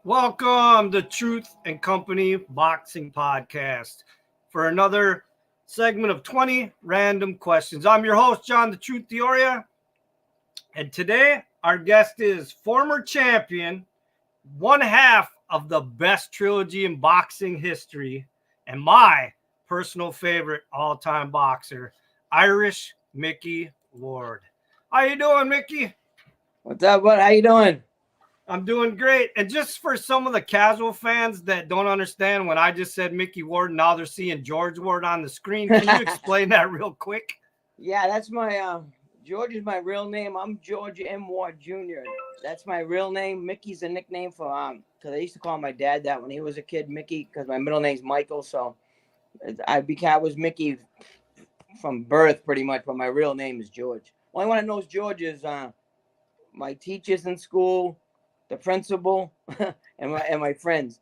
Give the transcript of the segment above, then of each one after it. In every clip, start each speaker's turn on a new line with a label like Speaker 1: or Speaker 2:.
Speaker 1: Welcome to Truth and Company Boxing Podcast for another segment of 20 random questions. I'm your host, John the Truth Dioria, and today our guest is former champion, one half of the best trilogy in boxing history, and my personal favorite all-time boxer, Irish Micky Ward. How you doing, Mickey?
Speaker 2: What's up, bud? How you doing?
Speaker 1: I'm doing great. And just for some of the casual fans that don't understand, when I just said Micky Ward, now they're seeing George Ward on the screen. Can you explain that real quick?
Speaker 2: Yeah, that's my George is my real name. I'm George M. Ward Jr. That's my real name. Mickey's a nickname for because I used to call my dad that when he was a kid, Mickey, because my middle name's Michael. So I was Mickey from birth pretty much, but my real name is George. Only one I know is George is my teachers in school, the principal, and my friends.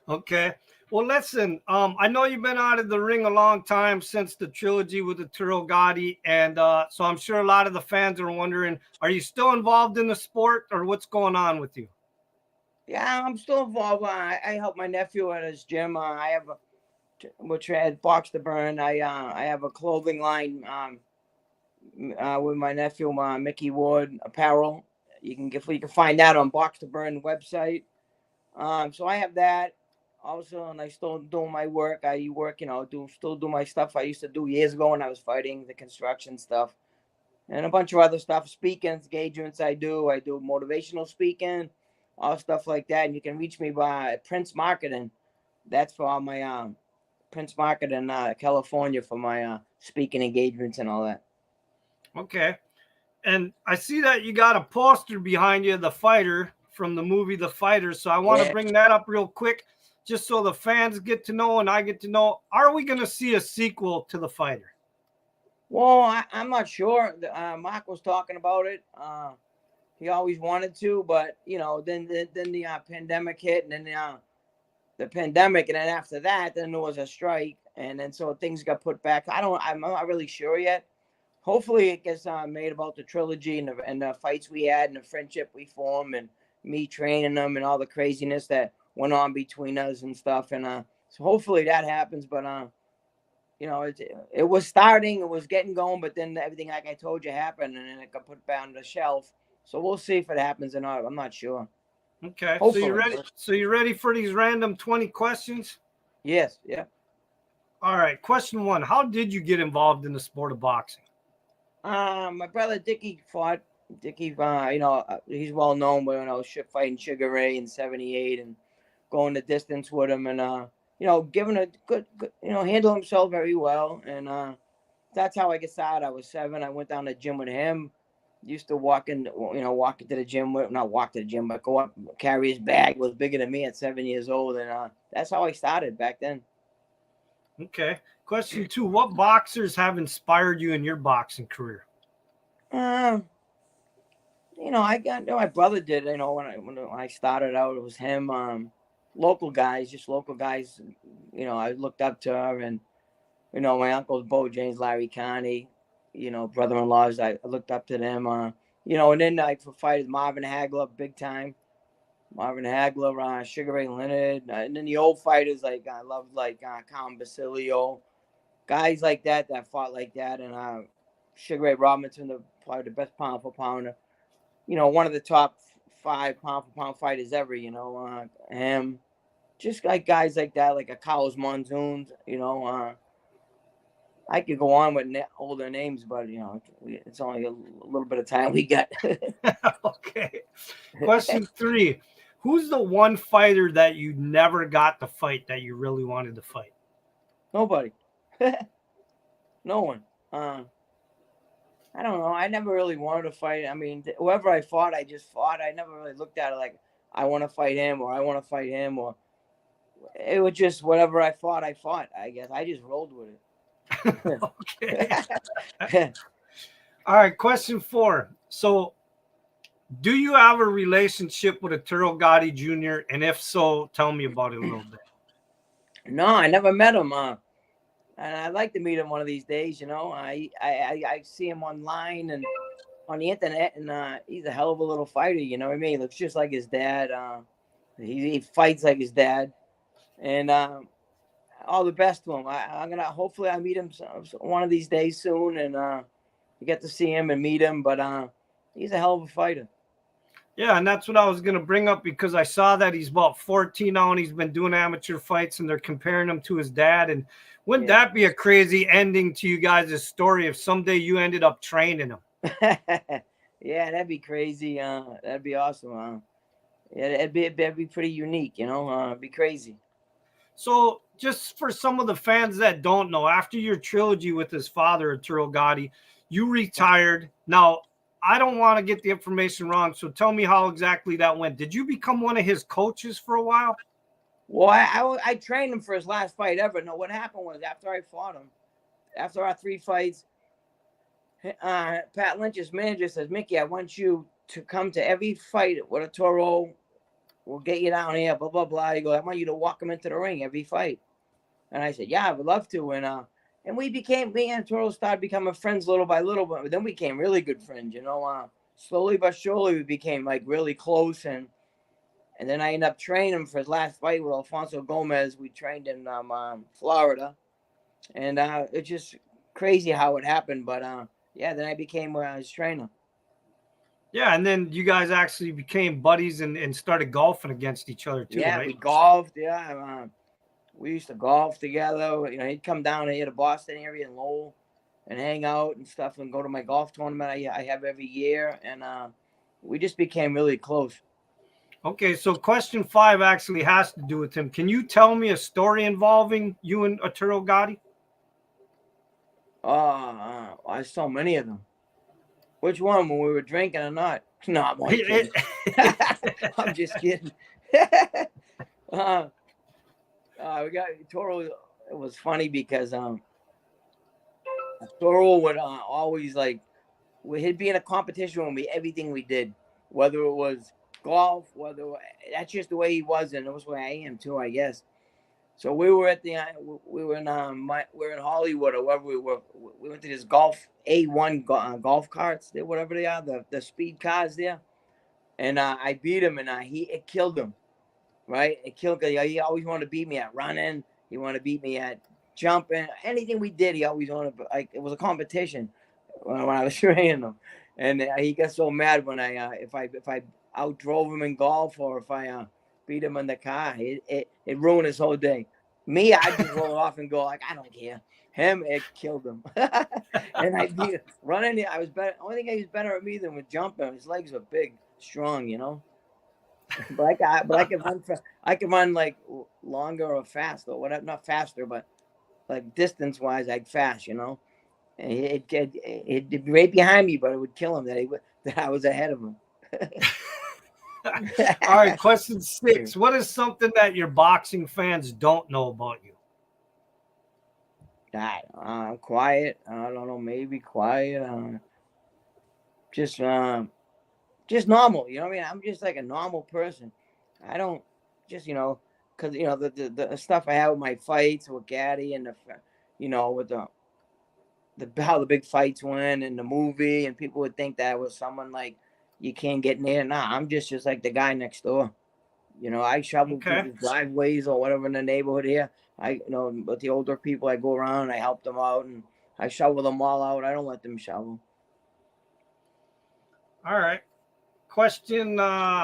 Speaker 1: Okay. Well, listen, I know you've been out of the ring a long time since the trilogy with the Turogati, and so I'm sure a lot of the fans are wondering, are you still involved in the sport, or what's going on with you?
Speaker 2: Yeah, I'm still involved. I help my nephew at his gym. I have which had Box to Burn. I have a clothing line with my nephew, Micky Ward apparel. You can find that on Box to Burn website. So I have that also, and I still doing my work. I work, still do my stuff I used to do years ago when I was fighting, the construction stuff, and a bunch of other stuff. Speaking engagements I do motivational speaking, all stuff like that. And you can reach me by Prince Marketing. That's for all my Prince Marketing, California, for my speaking engagements and all that.
Speaker 1: Okay. And I see that you got a poster behind you, The Fighter, from the movie The Fighter. So I want to bring that up real quick, just so the fans get to know and I get to know. Are we going to see a sequel to The Fighter?
Speaker 2: Well, I'm not sure. Mark was talking about it. He always wanted to, but then the pandemic hit, and then the pandemic, and then after that, then there was a strike, and then so things got put back. I'm not really sure yet. Hopefully it gets made about the trilogy and the fights we had and the friendship we formed and me training them and all the craziness that went on between us and stuff. And so hopefully that happens. But, it was starting, it was getting going, but then everything, like I told you, happened, and then it got put back on the shelf. So we'll see if it happens or not. I'm not sure.
Speaker 1: Okay.
Speaker 2: Hopefully.
Speaker 1: So you ready? So you ready for these random 20 questions?
Speaker 2: Yes. Yeah.
Speaker 1: All right. Question 1. How did you get involved in the sport of boxing?
Speaker 2: My brother Dickie fought. Dickie, he's well known, but fighting Sugar Ray in '78 and going the distance with him, and giving a good, handle himself very well. And that's how I got started. I was 7. I went down to the gym with him. Used to walk into the gym not walk to the gym, but go up, carry his bag. Was bigger than me at 7 years old, and that's how I started back then.
Speaker 1: Okay. Question 2. What boxers have inspired you in your boxing career?
Speaker 2: I got my brother did. When I started out, it was him. Local guys. I looked up to her, and my uncles Bo James, Larry Connie, brother-in-laws. I looked up to them. And then for fighters, Marvin Hagler, big time. Marvin Hagler, Sugar Ray Leonard, and then the old fighters I loved Colin Basilio, guys like that fought like that, and Sugar Ray Robinson, probably the best pound for pounder, one of the top 5 pound for pound fighters ever, him, just like guys like that, like a Carlos Monzoon, I could go on with older names, but it's only a little bit of time we got.
Speaker 1: Okay. Question 3. Who's the one fighter that you never got to fight that you really wanted to fight?
Speaker 2: Nobody. No one. I don't know. I never really wanted to fight. I mean, whoever I fought, I just fought. I never really looked at it like I want to fight him or I want to fight him, or it was just whatever I fought, I guess I just rolled with it.
Speaker 1: Okay. All right. Question 4. So, do you have a relationship with a Turogati Jr.? And if so, tell me about it a little bit.
Speaker 2: No, I never met him. And I'd like to meet him one of these days. I see him online and on the internet, and he's a hell of a little fighter. You know what I mean? He looks just like his dad. He fights like his dad, and all the best to him. I'm gonna hopefully I meet him one of these days soon, and you get to see him and meet him. But he's a hell of a fighter.
Speaker 1: Yeah, and that's what I was going to bring up because I saw that he's about 14 now and he's been doing amateur fights and they're comparing him to his dad. And wouldn't that be a crazy ending to you guys' story if someday you ended up training him?
Speaker 2: Yeah, that'd be crazy. That'd be awesome. Yeah, it'd be pretty unique, you know. It'd be crazy.
Speaker 1: So, just for some of the fans that don't know, after your trilogy with his father, Arturo Gatti, you retired. Now, I don't want to get the information wrong, so tell me how exactly that went. Did you become one of his coaches for a while?
Speaker 2: Well, I trained him for his last fight ever. No, what happened was after I fought him, after our 3 fights, Pat Lynch's manager says, Mickey, I want you to come to every fight with Arturo. We'll get you down here, blah, blah, blah. He goes, I want you to walk him into the ring every fight. And I said, yeah, I would love to. And me and Arturo started becoming friends little by little, but then we became really good friends, you know. Slowly but surely we became like really close, and then I ended up training him for his last fight with Alfonso Gomez. We trained in Florida, and it's just crazy how it happened. But yeah, then I became his trainer.
Speaker 1: Yeah, and then you guys actually became buddies and started golfing against each other too,
Speaker 2: Yeah,
Speaker 1: right?
Speaker 2: we golfed. Yeah, we used to golf together. You know, he'd come down here to Boston area and Lowell and hang out and stuff and go to my golf tournament I have every year. And we just became really close.
Speaker 1: Okay, so question 5 actually has to do with him. Can you tell me a story involving you and Arturo Gatti?
Speaker 2: I saw many of them. Which one, when we were drinking or not? No, I'm only kidding. I'm just kidding. We got Toro. It was funny because Toro would always he'd be in a competition with me everything we did, whether it was golf, that's just the way he was, and it was the way I am too, I guess. So we were at we were in Hollywood or wherever we were. We went to this golf A1 golf carts, whatever they are, the speed cars there, and I beat him, and it killed him. Right? It killed him. He always wanted to beat me at running. He wanted to beat me at jumping. Anything we did, he always wanted. It was a competition when I was training him, and he got so mad when if I outdrove him in golf or if I beat him in the car. It ruined his whole day. Me, I just roll it off and go like I don't care. Him, it killed him. And I beat him. Running. I was better. Only thing he was better at me than with jumping. His legs were big, strong, you know. But I can run. I can run like longer or fast or whatever. Not faster, but like distance wise, like fast, you know. And it'd be right behind me, but it would kill him that I was ahead of him.
Speaker 1: All right, question 6. What is something that your boxing fans don't know about you?
Speaker 2: I'm quiet. I don't know, maybe quiet. Just normal. You know what I mean? I'm just like a normal person. I don't just because the stuff I have with my fights with Gaddy and with how the big fights went in the movie, and people would think that was someone like you can't get near. Nah, I'm just like the guy next door. I shovel people's driveways or whatever in the neighborhood here. With the older people, I go around and I help them out and I shovel them all out. I don't let them shovel.
Speaker 1: All right. Question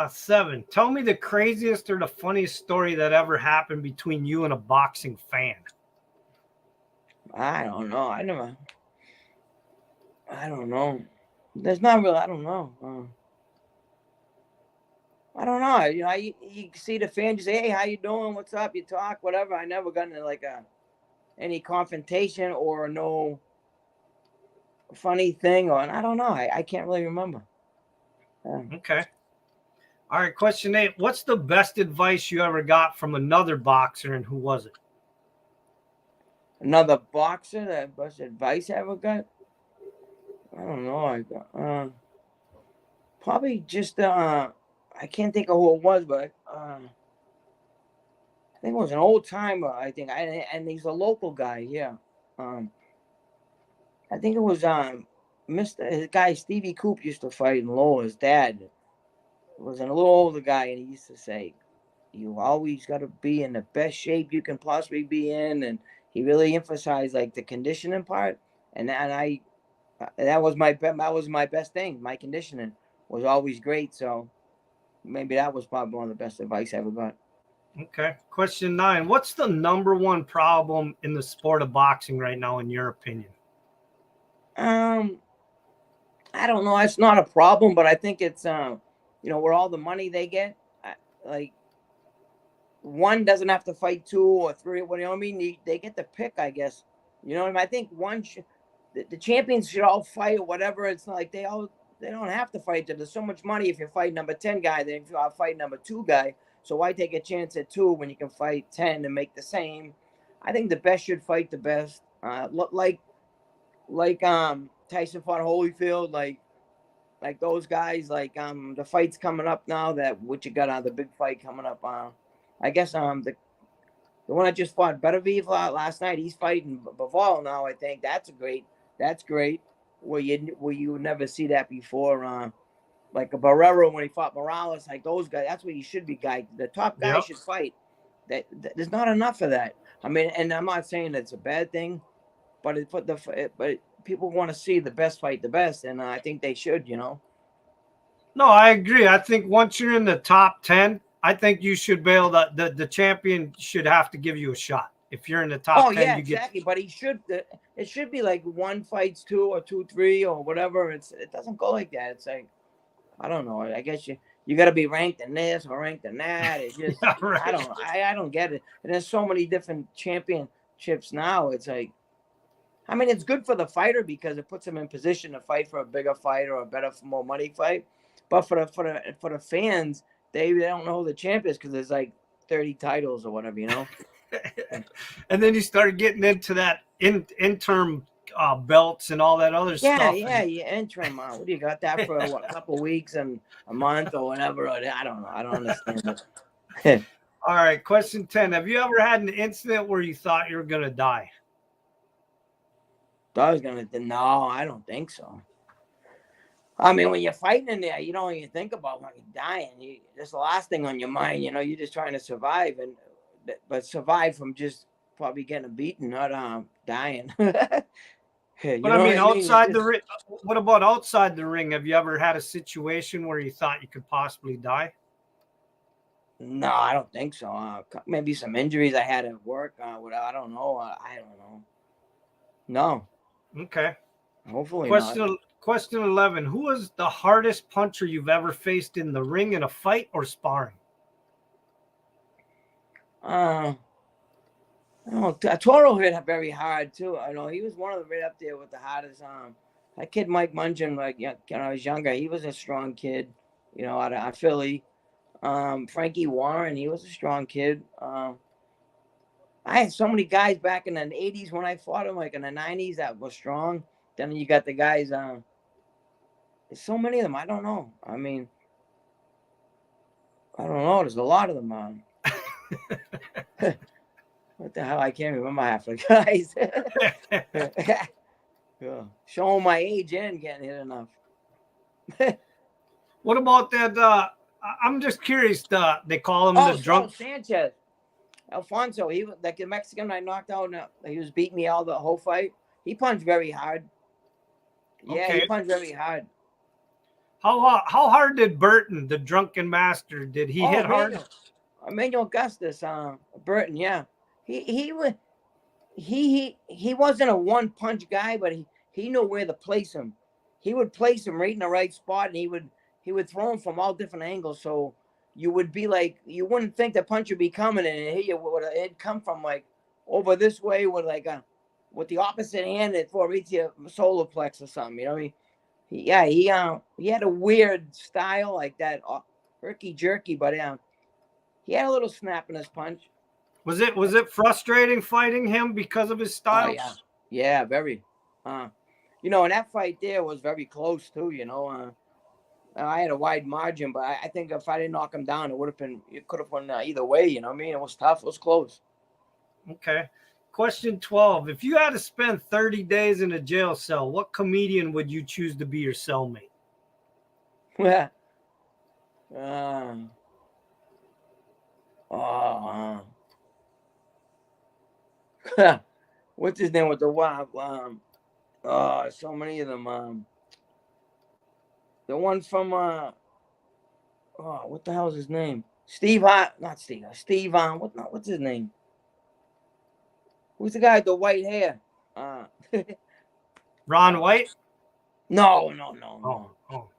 Speaker 1: 7. Tell me the craziest or the funniest story that ever happened between you and a boxing fan.
Speaker 2: I don't know. I don't know. There's not really. I don't know. I don't know. You see the fan, you say, "Hey, how you doing? What's up?" You talk, whatever. I never got into any confrontation or no funny thing, and I don't know. I can't really remember. Yeah.
Speaker 1: Okay. All right. Question 8. What's the best advice you ever got from another boxer, and who was it?
Speaker 2: Another boxer, that best advice I ever got? I don't know. I got probably just I can't think of who it was, but I think it was an old timer. I think and he's a local guy. Yeah. I think it was his guy Stevie Coop used to fight in Lowell. His dad was a little older guy, and he used to say, you always got to be in the best shape you can possibly be in, and he really emphasized like the conditioning part, and that was my best thing. My conditioning was always great, so maybe that was probably one of the best advice I ever got.
Speaker 1: Okay. Question 9. What's the number one problem in the sport of boxing right now, in your opinion?
Speaker 2: I don't know. It's not a problem, but I think it's where all the money they get, like one doesn't have to fight two or three. What, you know what I mean? They get to pick, I guess. You know what I mean? I think the champions should all fight or whatever. It's not like they don't have to fight. There's so much money if you fight number 10 guy than if you fight number 2 guy. So why take a chance at 2 when you can fight 10 and make the same? I think the best should fight the best. Like Tyson fought Holyfield, like those guys, like the fight's coming up now, that what you got on the big fight coming up, I guess the one I just fought Beterbiev last night, he's fighting Bivol now. I think that's great where you would never see that before. Like a Barrero when he fought Morales, like those guys, that's what you should be, guy. The top guy should fight. That there's not enough of that. I mean, and I'm not saying it's a bad thing, but but people want to see the best fight the best, and I think they should,
Speaker 1: No, I agree. I think once you're in the top 10, I think you should be able to, the champion should have to give you a shot. If you're in the top 10,
Speaker 2: yeah, exactly. But it should be like 1 fights 2 or 2, 3 or whatever. It doesn't go like that. It's like, I don't know. I guess you got to be ranked in this or ranked in that. It's just, yeah, right. I don't get it. And there's so many different championships now. It's like, I mean, it's good for the fighter because it puts them in position to fight for a bigger fight or a better, more money fight. But for the fans, they don't know who the champ is because there's like 30 titles or whatever,
Speaker 1: And then you start getting into that interim belts and all that other stuff.
Speaker 2: Yeah, interim. What do you got that for? A couple of weeks and a month or whatever? I don't know. I don't understand it.
Speaker 1: All right, question 10. Have you ever had an incident where you thought you were going to die?
Speaker 2: No, I don't think so. I mean, when you're fighting in there, you don't even think about when you're dying. That's the last thing on your mind. You're just trying to survive, but survive from just probably getting beaten, not dying.
Speaker 1: But I mean, outside the ring. What about outside the ring? Have you ever had a situation where you thought you could possibly die?
Speaker 2: No, I don't think so. Maybe some injuries I had at work. I don't know. I don't know. No.
Speaker 1: Okay.
Speaker 2: Hopefully not.
Speaker 1: Question 11. Who was the hardest puncher you've ever faced in the ring in a fight or sparring?
Speaker 2: Toro hit very hard too. I know he was one of the right up there with the hardest. That kid Mike Mungeon, like when I was younger, he was a strong kid. Out of Philly. Frankie Warren, he was a strong kid. I had so many guys back in the 80s when I fought him, like in the 90s, that was strong. Then you got the guys. There's so many of them. I don't know. I mean, I don't know. There's a lot of them. What the hell? I can't remember half the guys. Yeah. Showing my age and getting hit enough.
Speaker 1: What about that? I'm just curious. They call him the drunk
Speaker 2: Sanchez. Alfonso, he was like the Mexican I knocked out. He was beating me all the whole fight. He punched very hard. Yeah, okay. He punched very hard.
Speaker 1: How hard did Burton, the drunken master, did he hit hard?
Speaker 2: Emmanuel Augustus, Burton, yeah. He wasn't a one punch guy, but he knew where to place him. He would place him right in the right spot, and he would throw him from all different angles. So you would be like, you wouldn't think the punch would be coming, and it'd come from like over this way with like with the opposite hand and for right to your solar plex or something. He had a weird style like that, herky jerky, but he had a little snap in his punch.
Speaker 1: Was it frustrating fighting him because of his style?
Speaker 2: Oh, yeah, very. And that fight there was very close too. I had a wide margin, but I think if I didn't knock him down, it could have won either way. You know what I mean? It was tough. It was close.
Speaker 1: Okay. Question 12. If you had to spend 30 days in a jail cell, what comedian would you choose to be your cellmate?
Speaker 2: Oh, what's his name with the WAP? So many of them. The one from what the hell is his name? Steve Hart, not Steve. Steve what's his name? Who's the guy with the white hair?
Speaker 1: Ron White?
Speaker 2: No.
Speaker 1: Oh.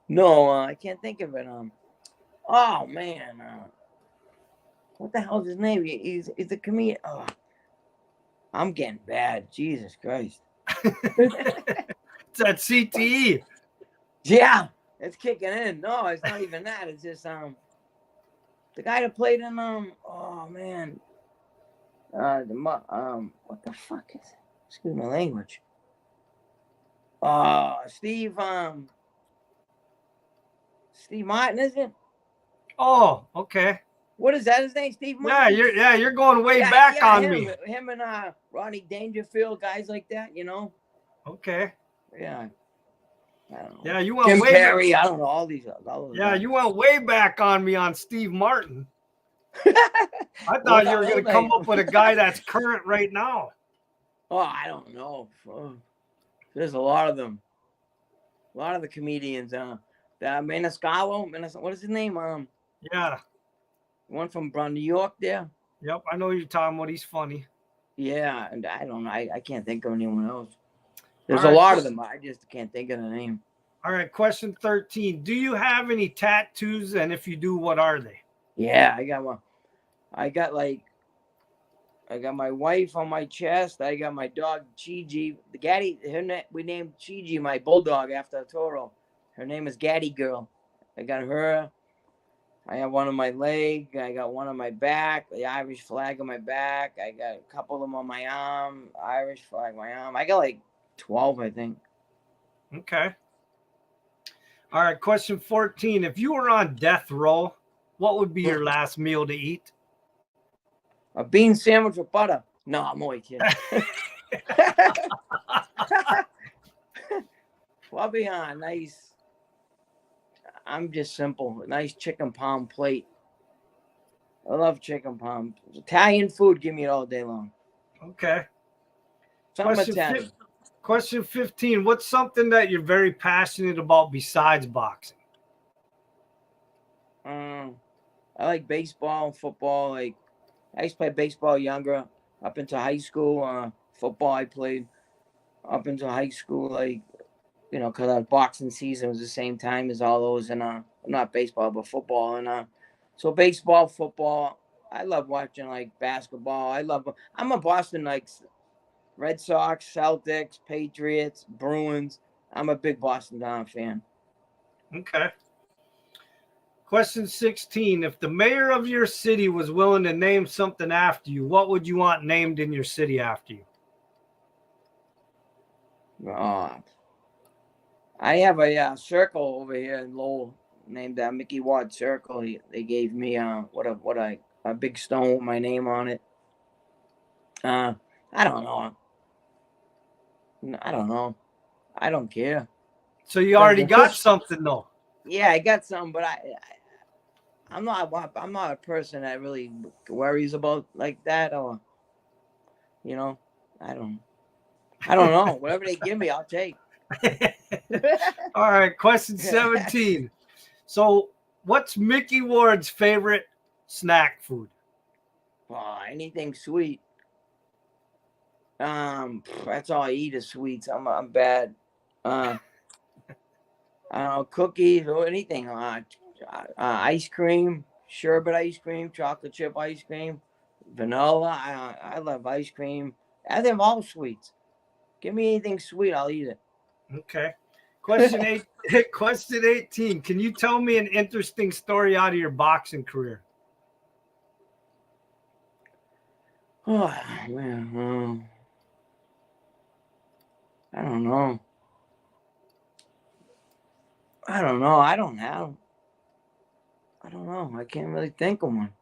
Speaker 2: No, I can't think of it. Oh man, what the hell's his name? He's a comedian. Oh, I'm getting bad. Jesus Christ.
Speaker 1: It's at CTE.
Speaker 2: Yeah, it's kicking in. No, it's not even that. It's just the guy that played in oh man, what the fuck is it? Excuse my language. Steve Martin, is it?
Speaker 1: Oh, okay.
Speaker 2: What is that? His name, Steve Martin?
Speaker 1: You're going way back on me.
Speaker 2: Him and Rodney Dangerfield, guys like that, you know.
Speaker 1: Okay.
Speaker 2: Yeah. I don't know.
Speaker 1: Yeah, you went
Speaker 2: Jim
Speaker 1: way
Speaker 2: Carrey, I don't know, all these guys.
Speaker 1: you went way back on me on Steve Martin. I thought you were going to come up with a guy that's current right now.
Speaker 2: Oh, I don't know. There's a lot of them. A lot of the comedians. The Maniscalco, what is his name?
Speaker 1: Yeah.
Speaker 2: One from New York there.
Speaker 1: Yep, I know you're talking about. He's funny.
Speaker 2: Yeah, and I don't know. I can't think of anyone else. There's a lot of them. I just can't think of the name.
Speaker 1: All right, question 13. Do you have any tattoos? And if you do, what are they?
Speaker 2: Yeah, I got one. I got my wife on my chest. I got my dog, Gigi. The Gaddy, we named Gigi my bulldog after Toro. Her name is Gaddy Girl. I got her. I have one on my leg. I got one on my back. The Irish flag on my back. I got a couple of them on my arm. Irish flag on my arm. I got like 12, I think.
Speaker 1: Okay. All right, question 14. If you were on death row, what would be your last meal to eat?
Speaker 2: A bean sandwich with butter. No, I'm only kidding. Probably on nice. I'm just simple. A nice chicken palm plate. I love chicken palm. Italian food, give me it all day long.
Speaker 1: Okay.
Speaker 2: Something Italian.
Speaker 1: Question 15. What's something that you're very passionate about besides boxing?
Speaker 2: I like baseball and football. Like I used to play baseball younger, up into high school. Football I played up into high school, like, you know, because our boxing season was the same time as all those, and not baseball but football, and so baseball, football. I love watching like basketball. I'm a Boston, like Red Sox, Celtics, Patriots, Bruins. I'm a big Boston fan.
Speaker 1: Okay. Question 16. If the mayor of your city was willing to name something after you, what would you want named in your city after you?
Speaker 2: I have a circle over here in Lowell named Micky Ward Circle. They gave me a big stone with my name on it. I don't know. I don't care.
Speaker 1: So you already got something though.
Speaker 2: Yeah, I got something, but I'm not a person that really worries about like that, or you know, I don't know. Whatever they give me, I'll take.
Speaker 1: All right, question 17. So, what's Micky Ward's favorite snack food?
Speaker 2: Anything sweet. That's all I eat is sweets. I'm bad. I don't know, cookies or anything. Ice cream, sherbet ice cream, chocolate chip ice cream, vanilla. I love ice cream. I love all sweets. Give me anything sweet, I'll eat it.
Speaker 1: Okay. Question 18. Can you tell me an interesting story out of your boxing career?
Speaker 2: Oh man, I don't know. I don't know. I don't know. I can't really think of one.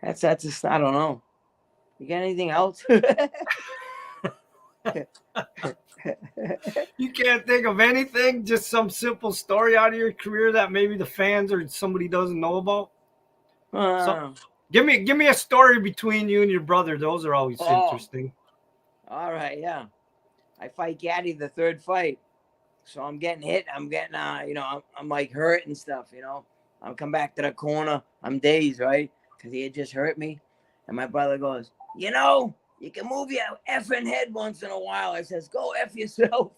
Speaker 2: That's just, I don't know. You got anything else?
Speaker 1: You can't think of anything? Just some simple story out of your career that maybe the fans or somebody doesn't know about? So, give me a story between you and your brother. Those are always interesting.
Speaker 2: All right, yeah. I fight Gaddy the third fight. So I'm getting hit. I'm getting, I'm like hurt and stuff, I'm come back to the corner. I'm dazed, right? Because he had just hurt me. And my brother goes, you can move your effing head once in a while. I says, go F yourself.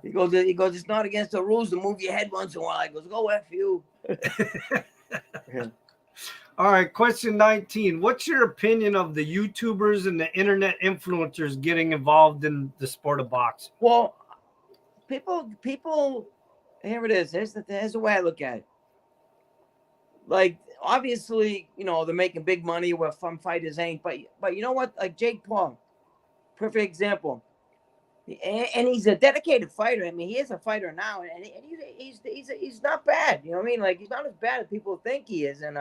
Speaker 2: He goes, it's not against the rules to move your head once in a while. I goes, go F you.
Speaker 1: All right, question 19. What's your opinion of the YouTubers and the internet influencers getting involved in the sport of boxing?
Speaker 2: Well, people, here it is. Here's the way I look at it. Like, obviously, they're making big money where some fighters ain't. But you know what? Like Jake Paul, perfect example. And he's a dedicated fighter. I mean, he is a fighter now, and he's not bad. You know what I mean? Like, he's not as bad as people think he is. And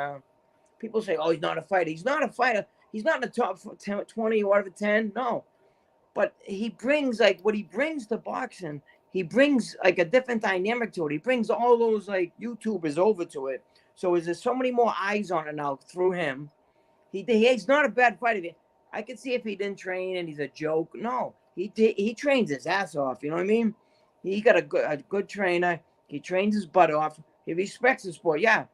Speaker 2: people say, oh, he's not a fighter. He's not a fighter. He's not in the top 10, 20 or whatever, 10. No. But he brings, like, what he brings to boxing, he brings, like, a different dynamic to it. He brings all those, like, YouTubers over to it. So there's so many more eyes on it now through him. He's not a bad fighter. I could see if he didn't train and he's a joke. No, he trains his ass off. You know what I mean? He got a good trainer. He trains his butt off. He respects the sport. Yeah,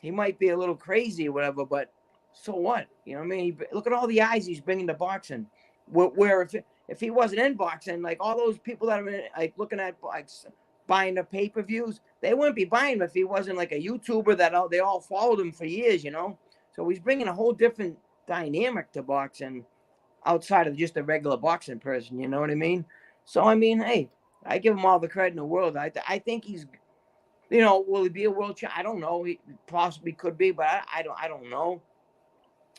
Speaker 2: he might be a little crazy or whatever, but so what? You know what I mean? Look at all the eyes he's bringing to boxing. Where if he wasn't in boxing, like all those people that are like looking at like buying the pay-per-views, they wouldn't be buying him if he wasn't like a YouTuber that they all followed him for years, So he's bringing a whole different dynamic to boxing outside of just a regular boxing person, you know what I mean? So, I mean, hey, I give him all the credit in the world. I think he's, will he be a world champ? I don't know. He possibly could be, but I don't know.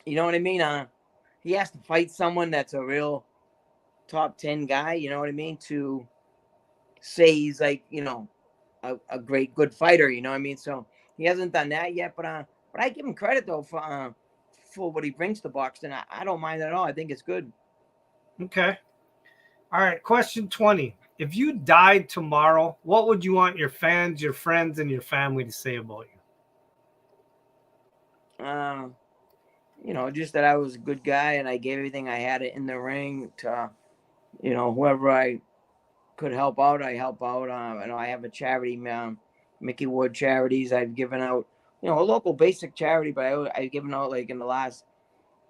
Speaker 2: You know what I mean? He has to fight someone that's a real top 10 guy, you know what I mean? To say he's like, a great, good fighter, you know what I mean? So he hasn't done that yet, but I give him credit though for what he brings to boxing. I don't mind at all. I think it's good.
Speaker 1: Okay. All right. Question 20. If you died tomorrow, what would you want your fans, your friends, and your family to say about
Speaker 2: you? Just that I was a good guy and I gave everything I had in the ring to, whoever I could help out, I help out. I have a charity, Micky Ward Charities. I've given out, a local basic charity, but I've given out, like, in the last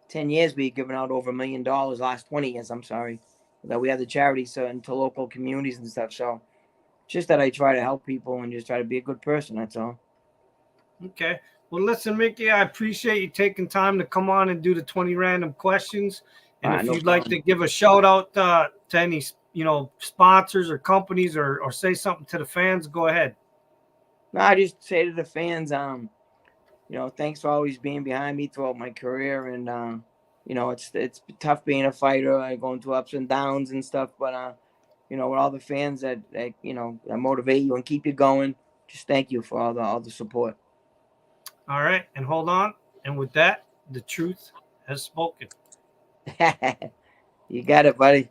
Speaker 2: 10 years, we've given out over $1 million. Last 20 years, I'm sorry, that we have the charities into local communities and stuff. So just that I try to help people and just try to be a good person. That's all.
Speaker 1: Okay. Well, listen, Micky, I appreciate you taking time to come on and do the 20 random questions. And if you'd like to give a shout out to any, sponsors or companies or say something to the fans, go ahead.
Speaker 2: No, I just say to the fans, thanks for always being behind me throughout my career. And, it's tough being a fighter, going through ups and downs and stuff. But, with all the fans that motivate you and keep you going, just thank you for all the support.
Speaker 1: All right. And hold on. And with that, the truth has spoken.
Speaker 2: You got it, buddy.